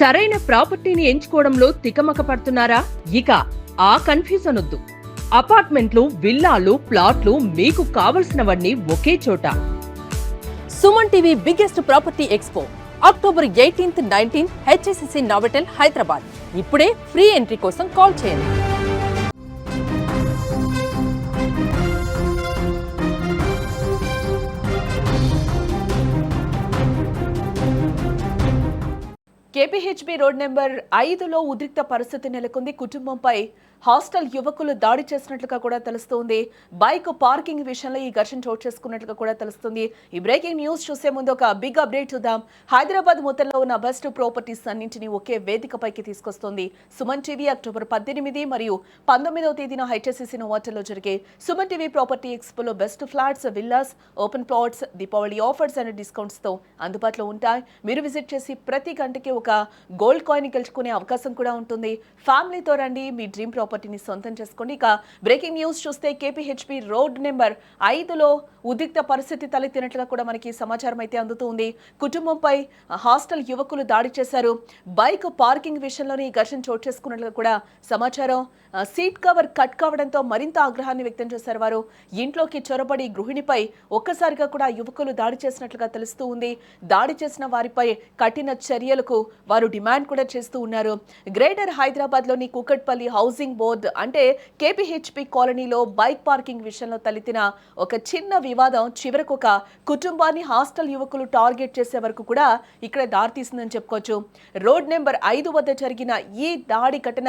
సరైన ప్రాపర్టీని ఎంచుకోవడంలో తికమక పడుతున్నారా? ఇక ఆ కన్ఫ్యూజన్ వద్దు. అపార్ట్మెంట్లు, విల్లాలు, ప్లాట్లు మీకు కావలసినవన్నీ ఒకే చోట. Suman TV biggest property expo October 18, 19 HSCC Novotel Hyderabad. ఇప్పుడే ఫ్రీ ఎంట్రీ కోసం కాల్ చేయండి. కేపీహెచ్బీ రోడ్ నెంబర్ 5లో ఉద్రిక్త పరిస్థితి నెలకొంది. కుటుంబంపై హాస్టల్ యువకులు దాడి చేసినట్లుగా కూడా తెలుస్తోంది. బైక్ పార్కింగ్ విషయంలో ఈ ఘర్షణ చోటు చేసుకున్నట్లుగా కూడా తెలుస్తుంది. ఈ బ్రేకింగ్ న్యూస్ చూసే ముందు ఒక బిగ్ అప్డేట్ చూద్దాం. హైదరాబాద్ మొత్తంలో ఉన్న బెస్ట్ ప్రాపర్టీస్ అన్నింటినీ ఒకే వేదికపైకి తీసుకొస్తోంది సుమన్ టీవీ. అక్టోబర్ 18 మరియు 19వ తేదీన హెచ్ఎస్సిసి నోవోటెల్లో జరిగే సుమన్ టీవీ ప్రాపర్టీ ఎక్స్పోలో best flats, villas, open plots, Deepavali offers and discounts తో అందుబాటులో ఉంటాయి. మీరు విజిట్ చేసి ప్రతి గంటకి ఒక గోల్డ్ కాయిన్ గెలుచుకునే అవకాశం కూడా ఉంటుంది. ఫ్యామిలీతో రండి, మీ డ్రీమ్ ప్రాపర్టీని సొంతం చేసుకోండి. ఇక బ్రేకింగ్ న్యూస్ చూస్తే కేపీహెచ్బీ రోడ్ నెంబర్ 5లో ఉద్రిక్త పరిస్థితి తలెత్తినట్లుగా కూడా మనకి సమాచారం అయితే అందుతుంది. కుటుంబంపై హాస్టల్ యువకులు దాడి చేశారు. బైక్ పార్కింగ్ విషయంలోనే ఈ ఘర్షణ చోటు చేసుకున్నట్లుగా కూడా సమాచారం. సీట్ కవర్ కట్ కావడంతో మరింత ఆగ్రహాన్ని వ్యక్తం చేశారు వారు. ఇంట్లోకి చొరబడి గృహిణిపై ఒక్కసారిగా కూడా యువకులు దాడి చేసినట్లుగా తెలుస్తూ ఉంది. దాడి చేసిన వారిపై కఠిన చర్యలకు వారు డిమాండ్ కూడా చేస్తూ ఉన్నారు. గ్రేటర్ హైదరాబాద్ లోని కూకట్పల్లి హౌసింగ్ బోర్డ్ అంటే కేపీహెచ్బీ కాలనీలో బైక్ పార్కింగ్ విషయంలో తలెత్తిన ఒక చిన్న వివాదం చివరకు ఒక కుటుంబాన్ని హాస్టల్ యువకులు టార్గెట్ చేసే వరకు కూడా ఇక్కడ దారితీసిందని చెప్పుకోవచ్చు. రోడ్ నెంబర్ 5 వద్ద జరిగిన ఈ దాడి ఘటన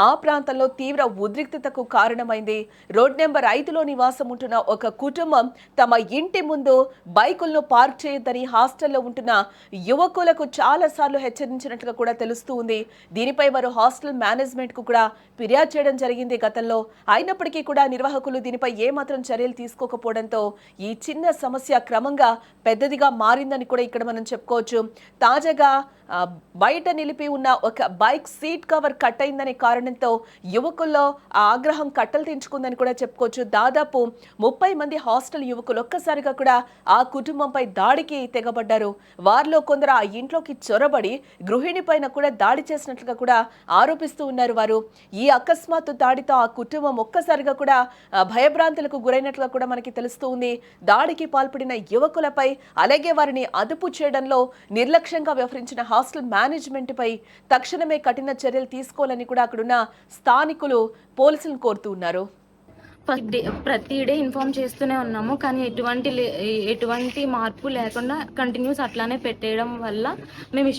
ఆ ప్రాంతంలో తీవ్ర ఉద్రిక్తతకు కారణమైంది. రోడ్ నెంబర్ 5లో నివాసం ఉంటున్న ఒక కుటుంబం తమ ఇంటి ముందు బైకులను పార్క్ చేయొద్దని హాస్టల్లో ఉంటున్న యువకులకు చాలా సార్లు హెచ్చరించినట్లుగా కూడా తెలుస్తూ ఉంది. దీనిపై వారు హాస్టల్ మేనేజ్మెంట్ కు కూడా ఫిర్యాదు చేయడం జరిగింది గతంలో. అయినప్పటికీ కూడా నిర్వాహకులు దీనిపై ఏమాత్రం చర్యలు తీసుకోకపోవడంతో ఈ చిన్న సమస్య క్రమంగా పెద్దదిగా మారిందని కూడా ఇక్కడ మనం చెప్పుకోవచ్చు. తాజాగా బయట నిలిపి ఉన్న ఒక బైక్ సీట్ కవర్ కట్ అయిందనే కారణంతో యువకుల్లో ఆ ఆగ్రహం కట్టలు తెంచుకుందని కూడా చెప్పుకోవచ్చు. దాదాపు 30 మంది హాస్టల్ యువకులు ఒక్కసారిగా కూడా ఆ కుటుంబంపై దాడికి తెగబడ్డారు. వారిలో కొందరు ఆ ఇంట్లోకి చొరబడి గృహిణి పైన కూడా దాడి చేసినట్లుగా కూడా ఆరోపిస్తూ ఉన్నారు వారు. ఈ అకస్మాత్తు దాడితో ఆ కుటుంబం ఒక్కసారిగా కూడా భయభ్రాంతులకు గురైనట్లుగా కూడా మనకి తెలుస్తూ ఉంది. దాడికి పాల్పడిన యువకులపై అలాగే వారిని అదుపు చేయడంలో నిర్లక్ష్యంగా వ్యవహరించిన హాస్టల్ మేనేజ్మెంట్ పై తక్షణమే కఠిన చర్యలు తీసుకోవాలని కూడా అక్కడున్న స్థానికులు పోలీసులను కోరుతూ ఉన్నారు. ప్రతి డే ఇన్ఫార్మ్ చేస్తూనే ఉన్నాము, కానీ ఎటువంటి మార్పు లేకుండా కంటిన్యూస్ అట్లానే పెట్టేయడం వల్ల మేము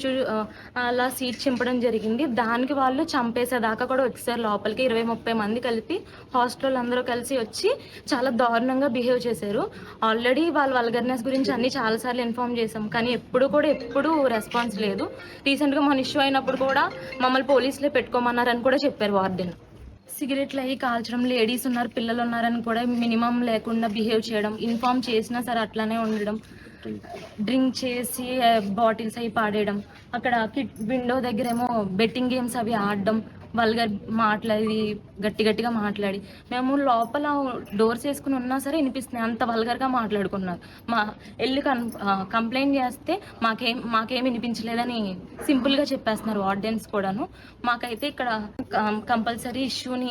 అలా సీట్ చింపడం జరిగింది. దానికి వాళ్ళు చంపేసేదాకా కూడా వచ్చేసారు లోపలికి. 20-30 మంది కలిపి హాస్టల్ అందరూ కలిసి వచ్చి చాలా దారుణంగా బిహేవ్ చేశారు. ఆల్రెడీ వాళ్ళ వల్గర్నెస్ గురించి అన్ని చాలాసార్లు ఇన్ఫార్మ్ చేసాం, కానీ ఎప్పుడు రెస్పాన్స్ లేదు. రీసెంట్గా మన ఇష్యూ అయినప్పుడు కూడా మమ్మల్ని పోలీసులే పెట్టుకోమన్నారని కూడా చెప్పారు వార్డెన్. సిగరెట్లు అవి కాల్చడం, లేడీస్ ఉన్నారు, పిల్లలు ఉన్నారని కూడా మినిమం లేకుండా బిహేవ్ చేయడం, ఇన్ఫార్మ్ చేసినా సరే అట్లానే ఉండడం, డ్రింక్ చేసి బాటిల్స్ అవి పాడేయడం, అక్కడ విండో దగ్గర ఏమో బెట్టింగ్ గేమ్స్ అవి ఆడడం, వల్గర్ మాట్లాడి గట్టిగా మాట్లాడి, మేము లోపల డోర్స్ వేసుకుని ఉన్నా సరే వినిపిస్తున్నాయి, అంత వల్గర్గా మాట్లాడుకున్నారు. వెళ్ళి కంప్లైంట్ చేస్తే మాకేం వినిపించలేదని సింపుల్గా చెప్పేస్తున్నారు వార్డెన్స్ కూడాను. మాకైతే ఇక్కడ కంపల్సరీ ఇష్యూని